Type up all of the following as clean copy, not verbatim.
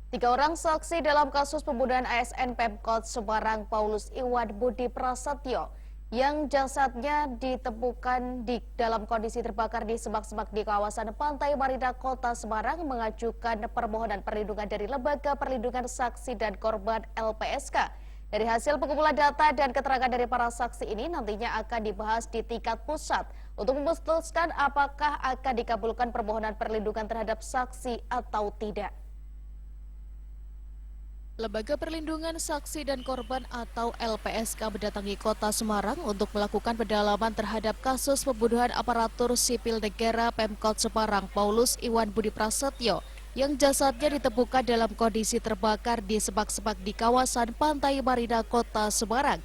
Tiga orang saksi dalam kasus pembunuhan ASN Pemkot Semarang Paulus Iwan Budi Prasetyo yang jasadnya ditemukan di dalam kondisi terbakar di semak-semak di kawasan Pantai Marina Kota Semarang mengajukan permohonan perlindungan dari Lembaga Perlindungan Saksi dan Korban LPSK. Dari hasil pengumpulan data dan keterangan dari para saksi ini nantinya akan dibahas di tingkat pusat untuk memutuskan apakah akan dikabulkan permohonan perlindungan terhadap saksi atau tidak. Lembaga Perlindungan Saksi dan Korban atau LPSK mendatangi Kota Semarang untuk melakukan pendalaman terhadap kasus pembunuhan aparatur sipil negara Pemkot Semarang Paulus Iwan Budi Prasetyo yang jasadnya ditemukan dalam kondisi terbakar di semak-semak di kawasan Pantai Marina Kota Semarang.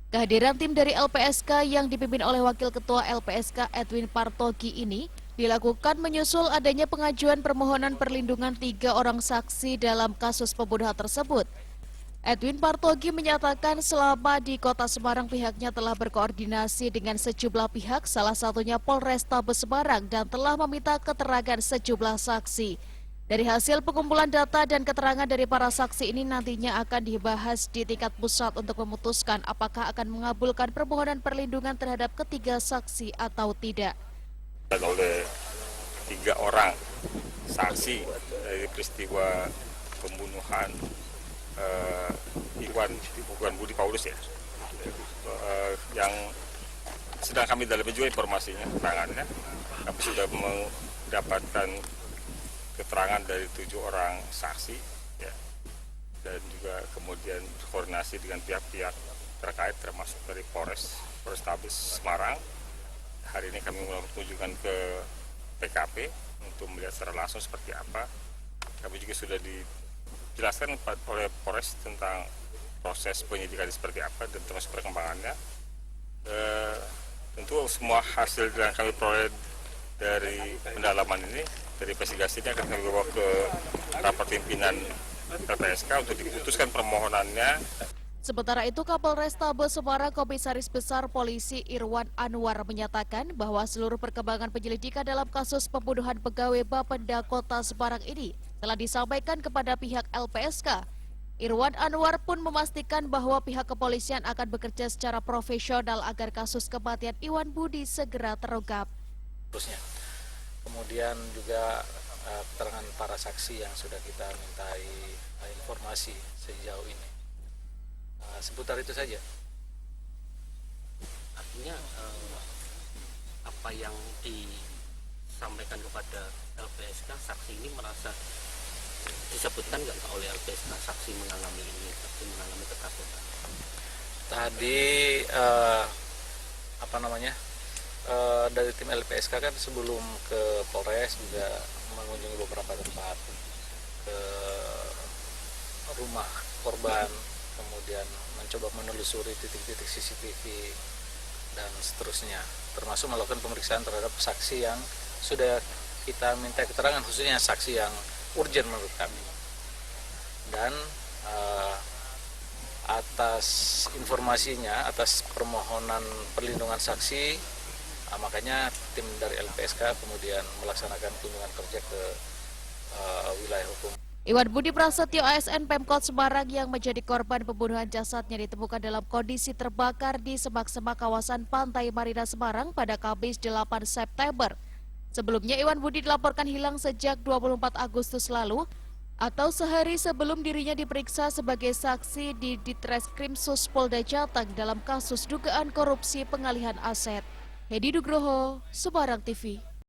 Kehadiran tim dari LPSK yang dipimpin oleh Wakil Ketua LPSK Edwin Partogi ini dilakukan menyusul adanya pengajuan permohonan perlindungan 3 orang saksi dalam kasus pembunuhan tersebut. Edwin Partogi menyatakan selama di Kota Semarang pihaknya telah berkoordinasi dengan sejumlah pihak, salah satunya Polrestabes Semarang, dan telah meminta keterangan sejumlah saksi. Dari hasil pengumpulan data dan keterangan dari para saksi ini nantinya akan dibahas di tingkat pusat untuk memutuskan apakah akan mengabulkan permohonan perlindungan terhadap ketiga saksi atau tidak. Oleh 3 orang saksi dari peristiwa pembunuhan Iwan Budi Paulus yang sedang kami dalami juga informasinya, keterangannya. Kami sudah mendapatkan keterangan dari 7 orang saksi ya, dan juga kemudian koordinasi dengan pihak-pihak terkait termasuk dari Polrestabes Semarang. Hari ini kami menunjukkan ke TKP untuk melihat secara langsung seperti apa. Kami juga sudah dijelaskan oleh Polres tentang proses penyidikan seperti apa dan termasuk perkembangannya. Tentu semua hasil yang kami peroleh dari pendalaman ini, dari investigasi ini akan kami bawa ke rapat pimpinan LPSK untuk diputuskan permohonannya. Sementara itu, Kapolrestabes Semarang Komisaris Besar Polisi Irwan Anwar menyatakan bahwa seluruh perkembangan penyelidikan dalam kasus pembunuhan pegawai Bapenda Kota Semarang ini telah disampaikan kepada pihak LPSK. Irwan Anwar pun memastikan bahwa pihak kepolisian akan bekerja secara profesional agar kasus kematian Iwan Budi segera terungkap. Kemudian juga keterangan para saksi yang sudah kita mintai informasi sejauh ini. Seputar itu saja. Artinya apa yang disampaikan kepada LPSK, saksi ini merasa disebutkan nggak oleh LPSK saksi mengalami ini, saksi mengalami ketakutan? Tadi dari tim LPSK kan sebelum ke Polres juga mengunjungi beberapa tempat, ke rumah korban, kemudian mencoba menelusuri titik-titik CCTV dan seterusnya, termasuk melakukan pemeriksaan terhadap saksi yang sudah kita minta keterangan, khususnya saksi yang urgent menurut kami. Dan atas informasinya, atas permohonan perlindungan saksi, makanya tim dari LPSK kemudian melaksanakan kunjungan kerja ke wilayah hukum. Iwan Budi Prasetyo ASN Pemkot Semarang yang menjadi korban pembunuhan jasadnya ditemukan dalam kondisi terbakar di semak-semak kawasan Pantai Marina Semarang pada Kamis 8 September. Sebelumnya Iwan Budi dilaporkan hilang sejak 24 Agustus lalu atau sehari sebelum dirinya diperiksa sebagai saksi di Ditreskrimsus Polda Jateng dalam kasus dugaan korupsi pengalihan aset. Hedi Nugroho, Semarang TV.